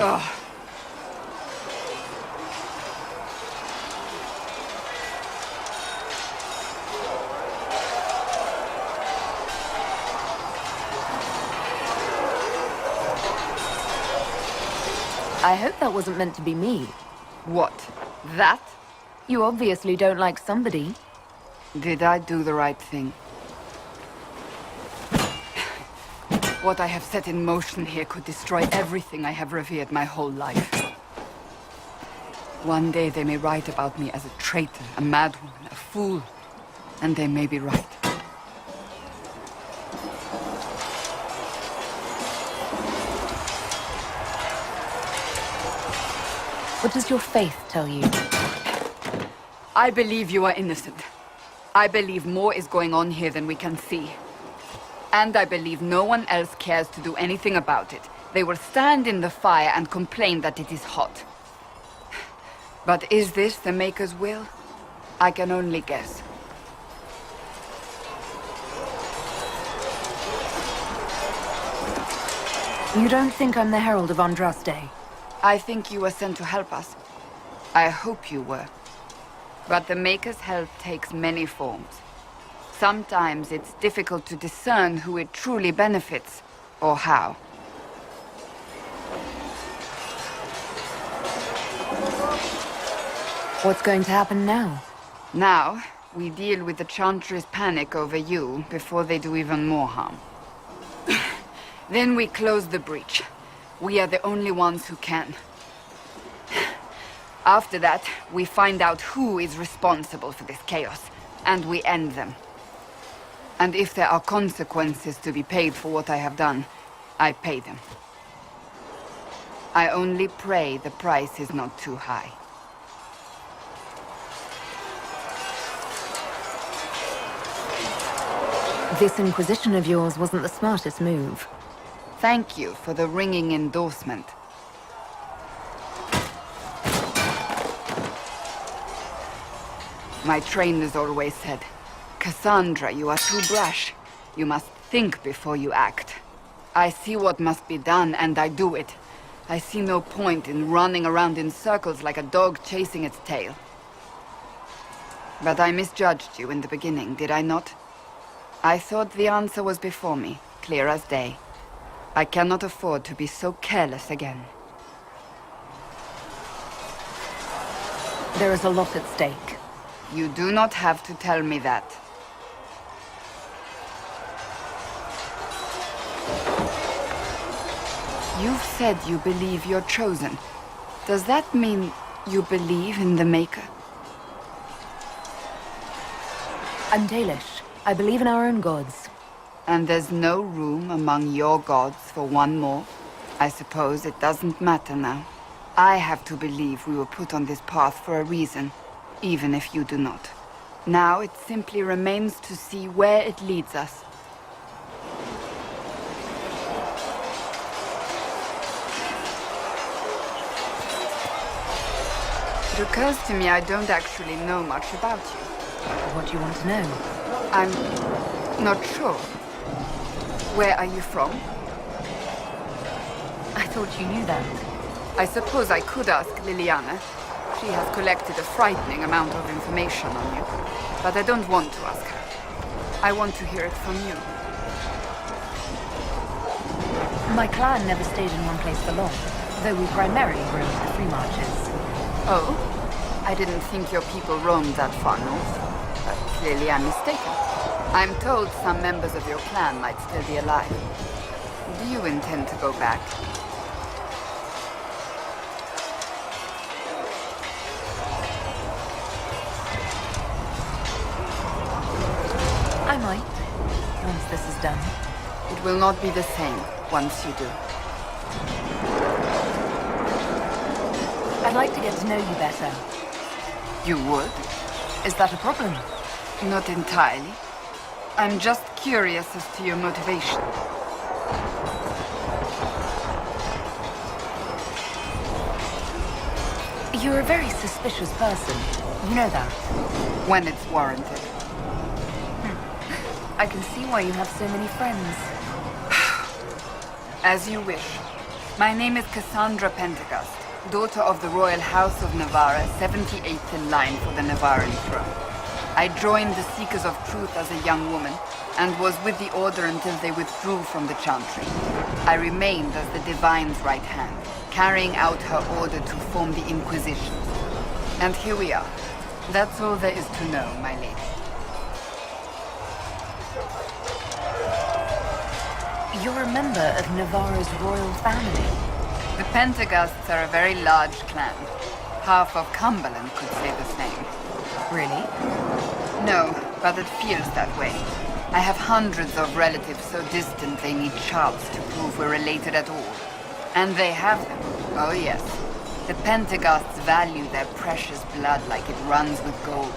Ugh. I hope that wasn't meant to be me. What? That? You obviously don't like somebody. Did I do the right thing? What I have set in motion here could destroy everything I have revered my whole life. One day they may write about me as a traitor, a madwoman, a fool. And they may be right. What does your faith tell you? I believe you are innocent. I believe more is going on here than we can see. And I believe no one else cares to do anything about it. They will stand in the fire and complain that it is hot. But is this the Maker's will? I can only guess. You don't think I'm the Herald of Andraste? I think you were sent to help us. I hope you were. But the Maker's help takes many forms. Sometimes it's difficult to discern who it truly benefits, or how. What's going to happen now? Now, we deal with the Chantry's panic over you before they do even more harm. Then we close the breach. We are the only ones who can. After that, we find out who is responsible for this chaos, and we end them. And if there are consequences to be paid for what I have done, I pay them. I only pray the price is not too high. This Inquisition of yours wasn't the smartest move. Thank you for the ringing endorsement. My trainers always said, Cassandra, you are too brash. You must think before you act. I see what must be done, and I do it. I see no point in running around in circles like a dog chasing its tail. But I misjudged you in the beginning, did I not? I thought the answer was before me, clear as day. I cannot afford to be so careless again. There is a lot at stake. You do not have to tell me that. You've said you believe you're chosen. Does that mean you believe in the Maker? I'm Dalish. I believe in our own gods. And there's no room among your gods for one more? I suppose it doesn't matter now. I have to believe we were put on this path for a reason, even if you do not. Now it simply remains to see where it leads us. It occurs to me I don't actually know much about you. What do you want to know? I'm not sure. Where are you from? I thought you knew that. I suppose I could ask Liliana. She has collected a frightening amount of information on you. But I don't want to ask her. I want to hear it from you. My clan never stayed in one place for long, though we primarily roamed the free marches. Oh? I didn't think your people roamed that far north. But clearly I'm mistaken. I'm told some members of your clan might still be alive. Do you intend to go back? I might, once this is done. It will not be the same once you do. I'd like to get to know you better. You would? Is that a problem? Not entirely. I'm just curious as to your motivation. You're a very suspicious person. You know that. When it's warranted. I can see why you have so many friends. As you wish. My name is Cassandra Pentecost, daughter of the Royal House of Navarra, 78th in line for the Navarran throne. I joined the Seekers of Truth as a young woman, and was with the Order until they withdrew from the Chantry. I remained as the Divine's right hand, carrying out her order to form the Inquisition. And here we are. That's all there is to know, my lady. You're a member of Navarra's royal family. The Pentecosts are a very large clan. Half of Cumberland could say the same. Really? No, but it feels that way. I have hundreds of relatives so distant they need charts to prove we're related at all. And they have them. Oh yes. The Pentecosts value their precious blood like it runs with gold.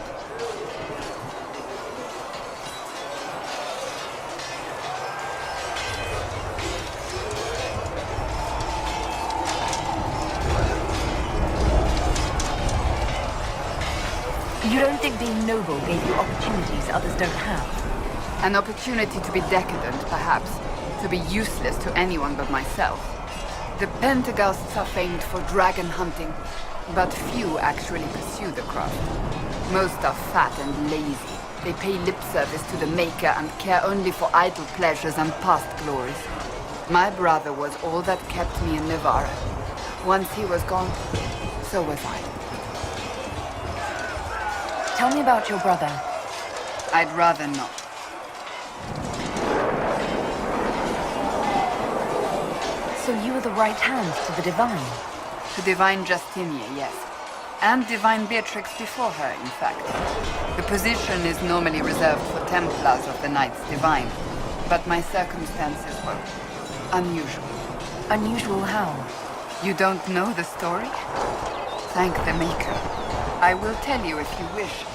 You don't think being noble gave you opportunities others don't have? An opportunity to be decadent, perhaps. To be useless to anyone but myself. The Pentecosts are famed for dragon hunting, but few actually pursue the craft. Most are fat and lazy. They pay lip service to the Maker and care only for idle pleasures and past glories. My brother was all that kept me in Navarra. Once he was gone, so was I. Tell me about your brother. I'd rather not. So you were the right hand to the Divine? To Divine Justinia, yes. And Divine Beatrix before her, in fact. The position is normally reserved for Templars of the Knights Divine, but my circumstances were unusual. Unusual how? You don't know the story? Thank the Maker. I will tell you if you wish,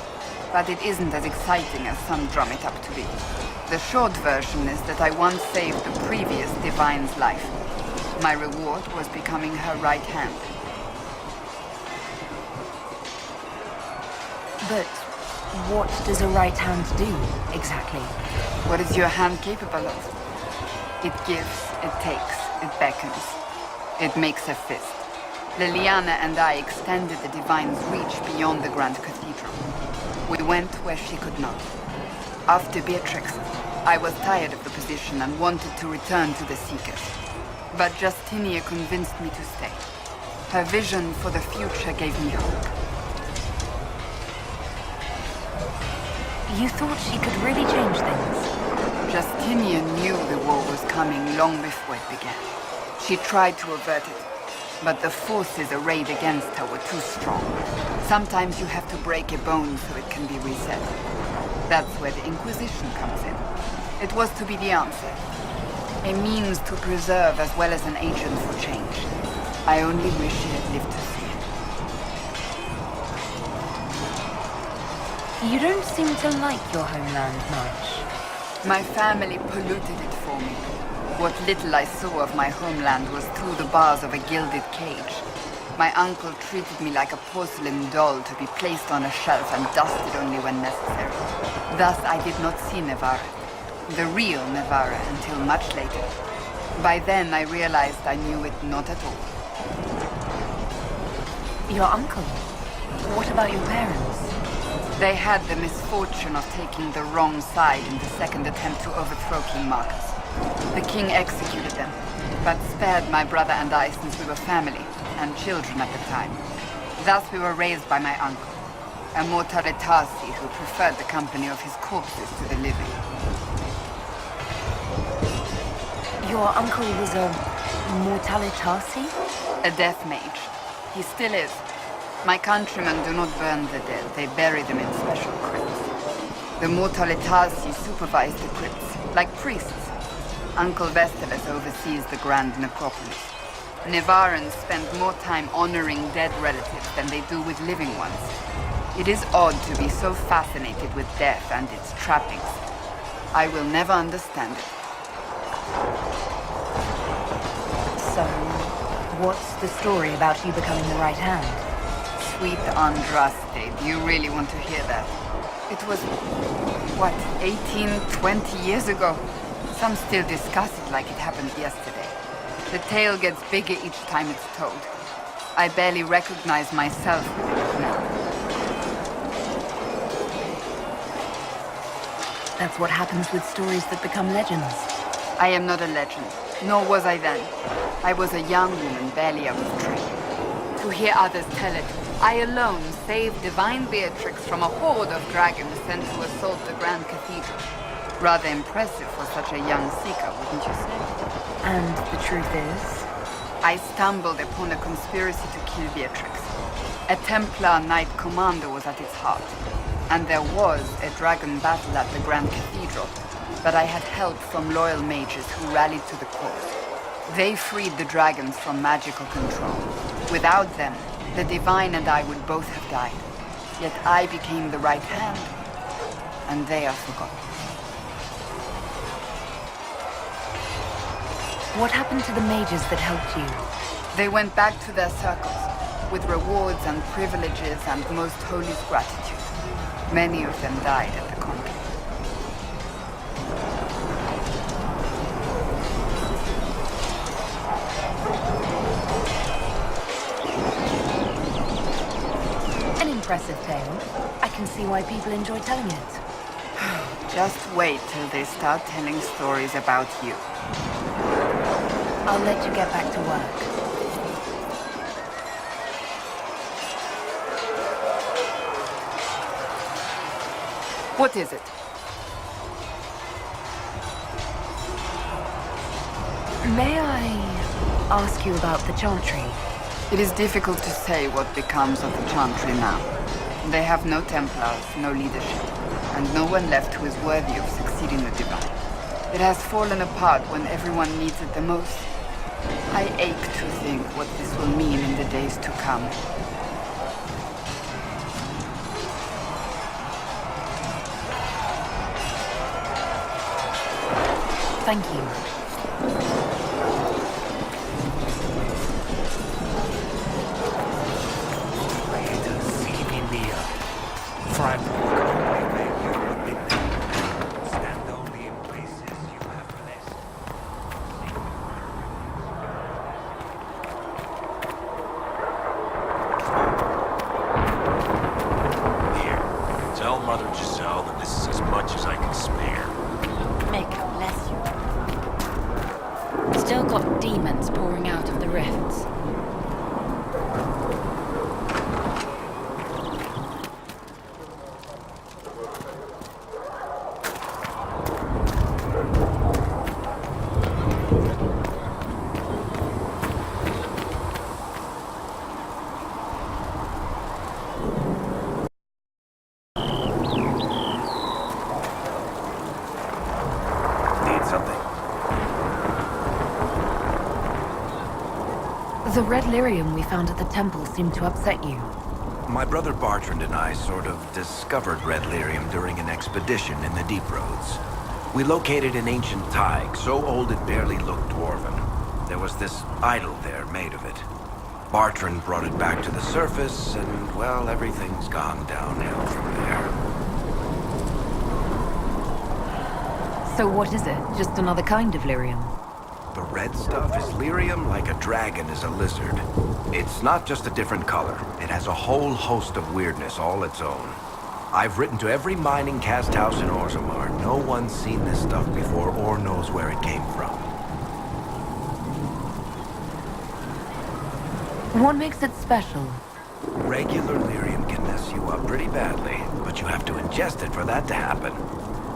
but it isn't as exciting as some drum it up to be. The short version is that I once saved the previous Divine's life. My reward was becoming her right hand. But what does a right hand do, exactly? What is your hand capable of? It gives, it takes, it beckons. It makes a fist. Liliana and I extended the Divine's reach beyond the Grand Cathedral. We went where she could not. After Beatrix, I was tired of the position and wanted to return to the Seekers. But Justinia convinced me to stay. Her vision for the future gave me hope. You thought she could really change things? Justinia knew the war was coming long before it began. She tried to avert it, but the forces arrayed against her were too strong. Sometimes you have to break a bone so it can be reset. That's where the Inquisition comes in. It was to be the answer. A means to preserve as well as an agent for change. I only wish she had lived to see it. You don't seem to like your homeland much. My family polluted it for me. What little I saw of my homeland was through the bars of a gilded cage. My uncle treated me like a porcelain doll to be placed on a shelf and dusted only when necessary. Thus I did not see Navarra, the real Navarra, until much later. By then I realized I knew it not at all. Your uncle? What about your parents? They had the misfortune of taking the wrong side in the second attempt to overthrow King Marcus. The king executed them, but spared my brother and I since we were family, and children at the time. Thus we were raised by my uncle, a Mortaretasi who preferred the company of his corpses to the living. Your uncle was a Mortalitasi? A death mage. He still is. My countrymen do not burn the dead, they bury them in special crypts. The Mortalitasi supervise the crypts, like priests. Uncle Vestalis oversees the grand necropolis. Navarrans spend more time honoring dead relatives than they do with living ones. It is odd to be so fascinated with death and its trappings. I will never understand it. So, what's the story about you becoming the right hand? Sweet Andraste, do you really want to hear that? It was, what, 18, 20 years ago? Some still discuss it like it happened yesterday. The tale gets bigger each time it's told. I barely recognize myself now. That's what happens with stories that become legends. I am not a legend, nor was I then. I was a young woman barely out of training. To hear others tell it, I alone saved divine Beatrix from a horde of dragons sent to assault the Grand Cathedral. Rather impressive for such a young seeker, wouldn't you say? And the truth is? I stumbled upon a conspiracy to kill Beatrix. A Templar Knight Commander was at its heart, and there was a dragon battle at the Grand Cathedral, but I had help from loyal mages who rallied to the cause. They freed the dragons from magical control. Without them, the Divine and I would both have died. Yet I became the right hand, and they are forgotten. What happened to the mages that helped you? They went back to their circles, with rewards and privileges and most holy gratitude. Many of them died at the conclave. An impressive tale. I can see why people enjoy telling it. Just wait till they start telling stories about you. I'll let you get back to work. What is it? May I ask you about the Chantry? It is difficult to say what becomes of the Chantry now. They have no Templars, no leadership, and no one left who is worthy of succeeding the Divine. It has fallen apart when everyone needs it the most. I ache to think what this will mean in the days to come. Thank you. Stand only in places you have blessed. Here, tell Mother Giselle that this is as much as I can spare. May God bless you. Still got demons pouring out of the rifts. The red lyrium we found at the temple seemed to upset you. My brother Bartrand and I sort of discovered red lyrium during an expedition in the Deep Roads. We located an ancient thaig, so old it barely looked dwarven. There was this idol there made of it. Bartrand brought it back to the surface, and, well, everything's gone downhill from there. So what is it? Just another kind of lyrium? The red stuff is lyrium like a dragon is a lizard. It's not just a different color. It has a whole host of weirdness all its own. I've written to every mining cast house in Orzammar. No one's seen this stuff before or knows where it came from. What makes it special? Regular lyrium can mess you up pretty badly, but you have to ingest it for that to happen.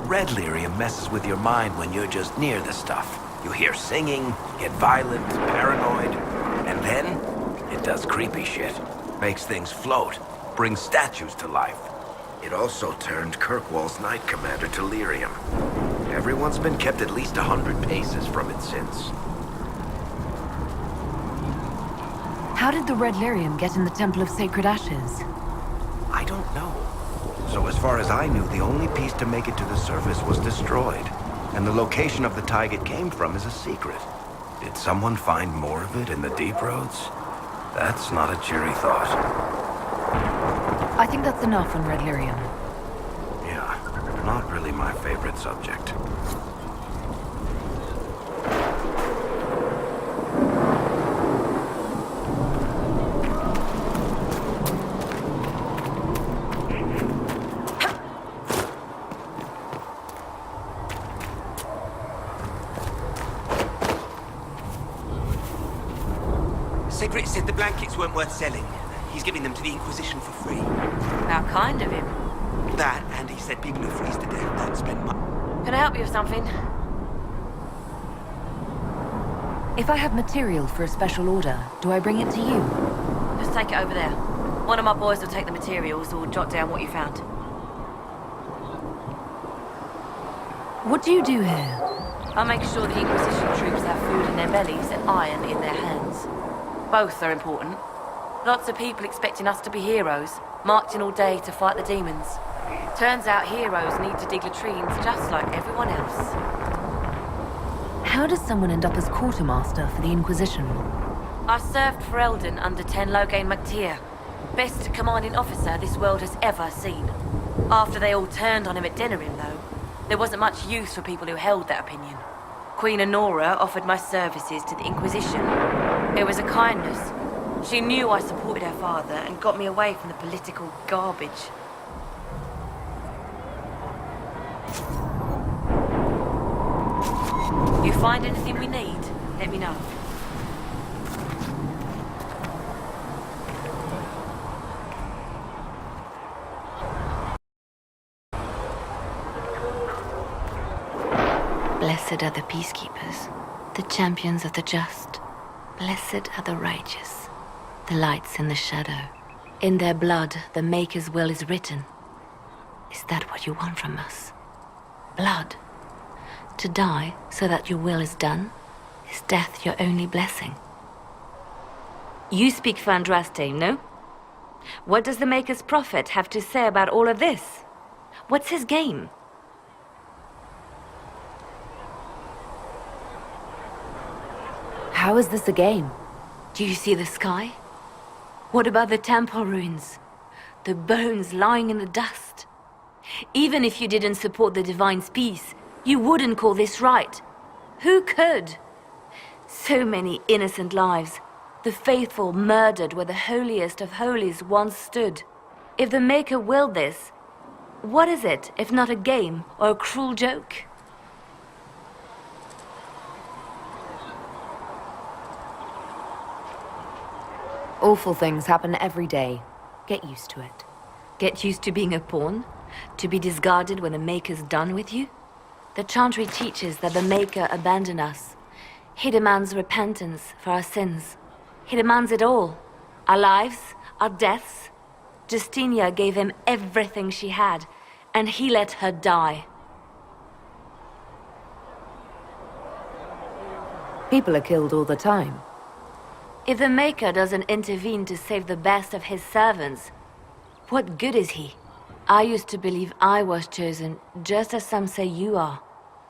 Red lyrium messes with your mind when you're just near the stuff. You hear singing, get violent, paranoid, and then it does creepy shit. Makes things float, brings statues to life. It also turned Kirkwall's Knight Commander to lyrium. Everyone's been kept at least 100 paces from it since. How did the red lyrium get in the Temple of Sacred Ashes? I don't know. So as far as I knew, the only piece to make it to the surface was destroyed. And the location of the thaig it came from is a secret. Did someone find more of it in the Deep Roads? That's not a cheery thought. I think that's enough on red lyrium. Yeah, not really my favorite subject. Ygritte said the blankets weren't worth selling. He's giving them to the Inquisition for free. How kind of him. That, and he said people who freeze to death don't spend much. Can I help you with something? If I have material for a special order, do I bring it to you? Just take it over there. One of my boys will take the materials or jot down what you found. What do you do here? I make sure the Inquisition troops have food in their bellies and iron in their hands. Both are important. Lots of people expecting us to be heroes, marching all day to fight the demons. Turns out heroes need to dig latrines just like everyone else. How does someone end up as quartermaster for the Inquisition? I served for Eldon under 10 Loghain MacTier. Best commanding officer this world has ever seen. After they all turned on him at Denerim, though, there wasn't much use for people who held that opinion. Queen Honora offered my services to the Inquisition. It was a kindness. She knew I supported her father and got me away from the political garbage. You find anything we need, let me know. Blessed are the peacekeepers, the champions of the just. Blessed are the righteous, the lights in the shadow. In their blood, the Maker's will is written. Is that what you want from us? Blood? To die so that your will is done? Is death your only blessing? You speak for Andraste, no? What does the Maker's prophet have to say about all of this? What's his game? How is this a game? Do you see the sky? What about the temple ruins? The bones lying in the dust? Even if you didn't support the Divine's peace, you wouldn't call this right. Who could? So many innocent lives. The faithful murdered where the holiest of holies once stood. If the Maker willed this, what is it if not a game or a cruel joke? Awful things happen every day. Get used to it. Get used to being a pawn? To be discarded when the Maker's done with you? The Chantry teaches that the Maker abandoned us. He demands repentance for our sins. He demands it all. Our lives, our deaths. Justinia gave him everything she had, and he let her die. People are killed all the time. If the Maker doesn't intervene to save the best of his servants, what good is he? I used to believe I was chosen, just as some say you are.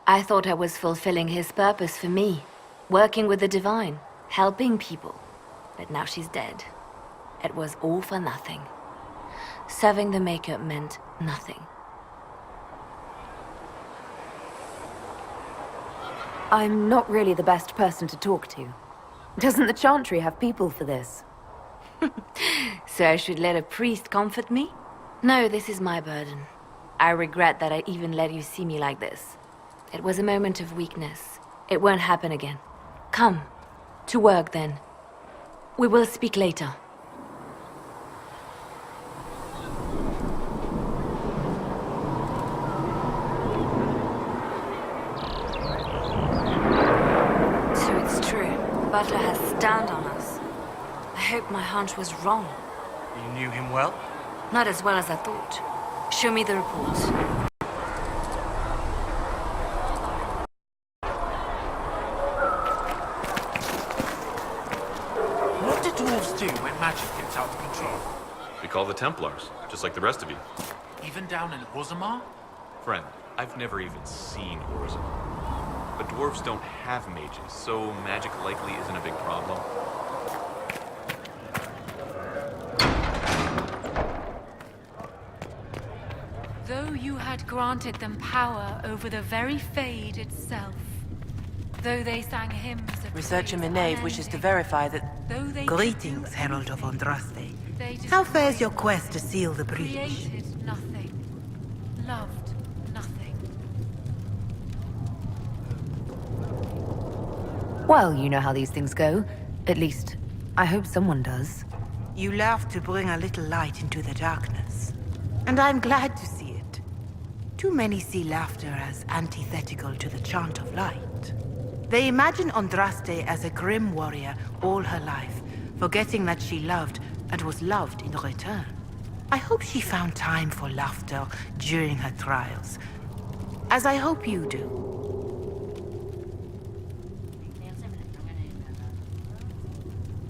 I thought I was fulfilling his purpose for me, working with the Divine, helping people. But now she's dead. It was all for nothing. Serving the Maker meant nothing. I'm not really the best person to talk to. Doesn't the Chantry have people for this? So I should let a priest comfort me? No, this is my burden. I regret that I even let you see me like this. It was a moment of weakness. It won't happen again. Come, to work then. We will speak later. So it's true. Butler has stand on us. I hope my hunch was wrong. You knew him well? Not as well as I thought. Show me the report. What do dwarves do when magic gets out of control? We call the Templars, just like the rest of you. Even down in Orzammar? Friend, I've never even seen Orzammar. But dwarves don't have mages, so magic likely isn't a big problem. Though you had granted them power over the very Fade itself, though they sang hymns of Researcher praise Minave wishes to unending, verify that... though they Greetings, Herald of Andraste. they How fares your quest to seal the breach? created nothing, loved nothing. Well, you know how these things go. At least, I hope someone does. You love to bring a little light into the darkness. And I'm glad to see it. Too many see laughter as antithetical to the chant of light. They imagine Andraste as a grim warrior all her life, forgetting that she loved and was loved in return. I hope she found time for laughter during her trials, as I hope you do.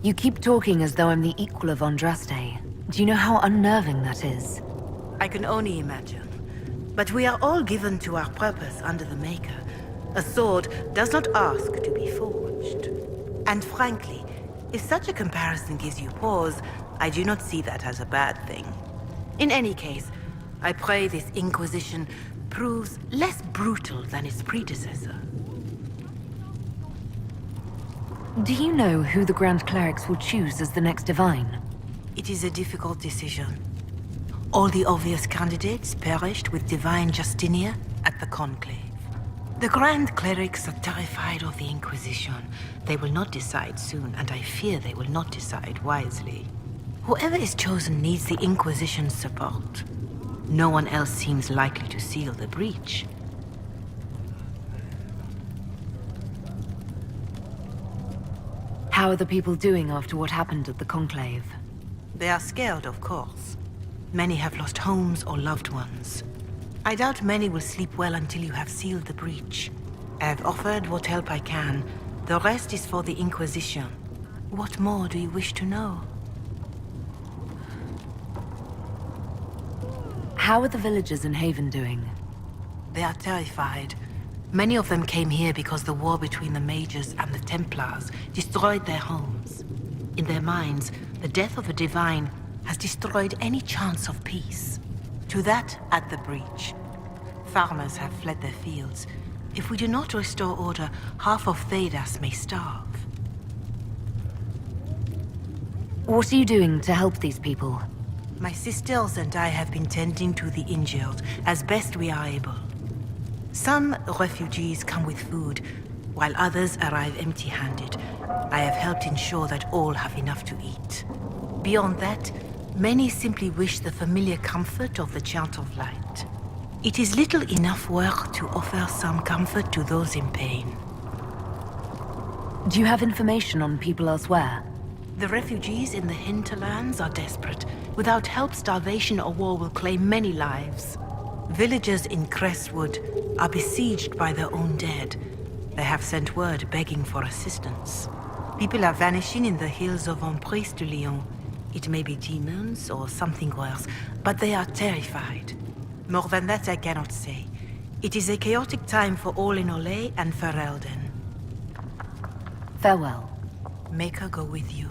You keep talking as though I'm the equal of Andraste. Do you know how unnerving that is? I can only imagine. But we are all given to our purpose under the Maker. A sword does not ask to be forged. And frankly, if such a comparison gives you pause, I do not see that as a bad thing. In any case, I pray this Inquisition proves less brutal than its predecessor. Do you know who the Grand Clerics will choose as the next Divine? It is a difficult decision. All the obvious candidates perished with Divine Justinia at the Conclave. The Grand Clerics are terrified of the Inquisition. They will not decide soon, and I fear they will not decide wisely. Whoever is chosen needs the Inquisition's support. No one else seems likely to seal the breach. How are the people doing after what happened at the Conclave? They are scared, of course. Many have lost homes or loved ones. I doubt many will sleep well until you have sealed the breach. I have offered what help I can. The rest is for the Inquisition. What more do you wish to know? How are the villagers in Haven doing? They are terrified. Many of them came here because the war between the Mages and the Templars destroyed their homes. In their minds, the death of a Divine has destroyed any chance of peace. To that, add the breach. Farmers have fled their fields. If we do not restore order, half of Thedas may starve. What are you doing to help these people? My sisters and I have been tending to the injured as best we are able. Some refugees come with food, while others arrive empty-handed. I have helped ensure that all have enough to eat. Beyond that, many simply wish the familiar comfort of the Chant of Light. It is little enough work to offer some comfort to those in pain. Do you have information on people elsewhere? The refugees in the hinterlands are desperate. Without help, starvation or war will claim many lives. Villagers in Crestwood are besieged by their own dead. They have sent word begging for assistance. People are vanishing in the hills of Emprise de Lyon. It may be demons or something worse, but they are terrified. More than that I cannot say. It is a chaotic time for all in Olay and Ferelden. Farewell. Make her go with you.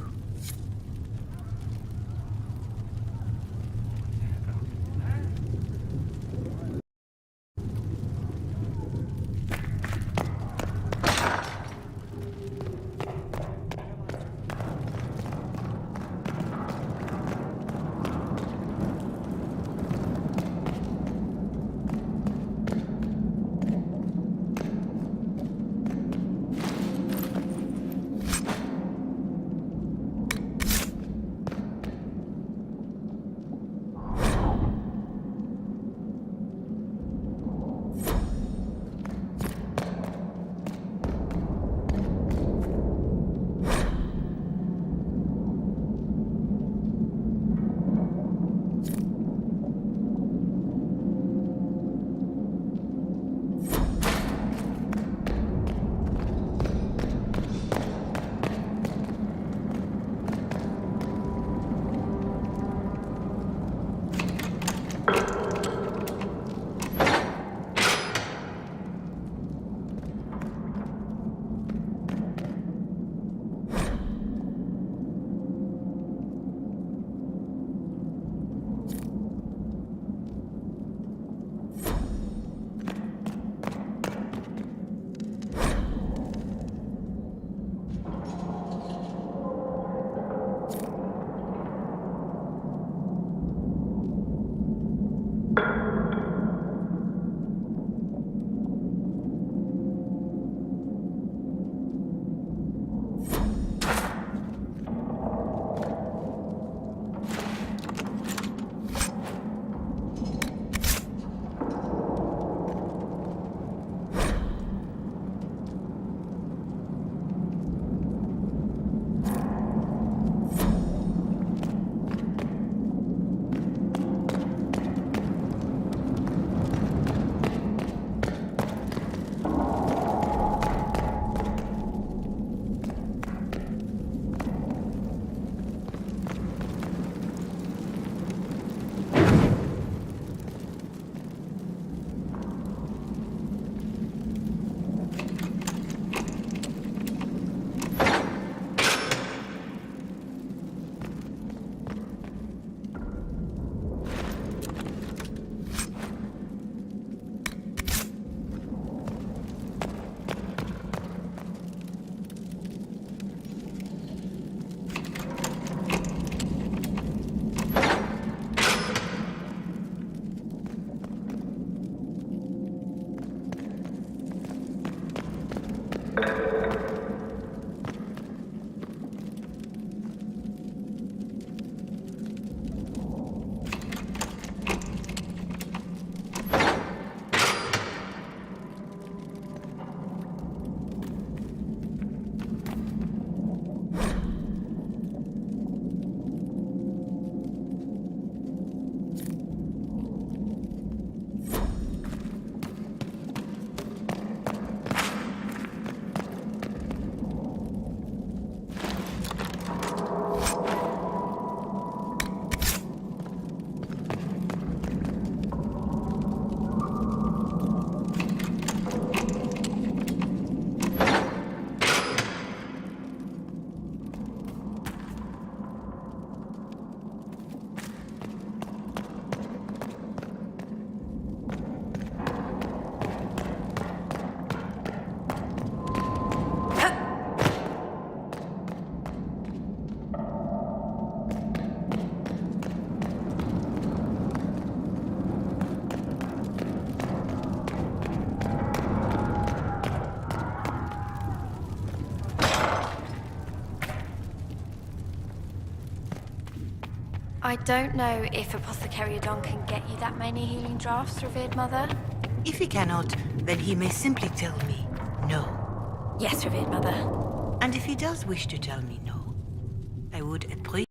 I don't know if Apothecary Adon can get you that many healing drafts, revered mother. If he cannot, then he may simply tell me no. Yes, revered mother. And if he does wish to tell me no, I would appreciate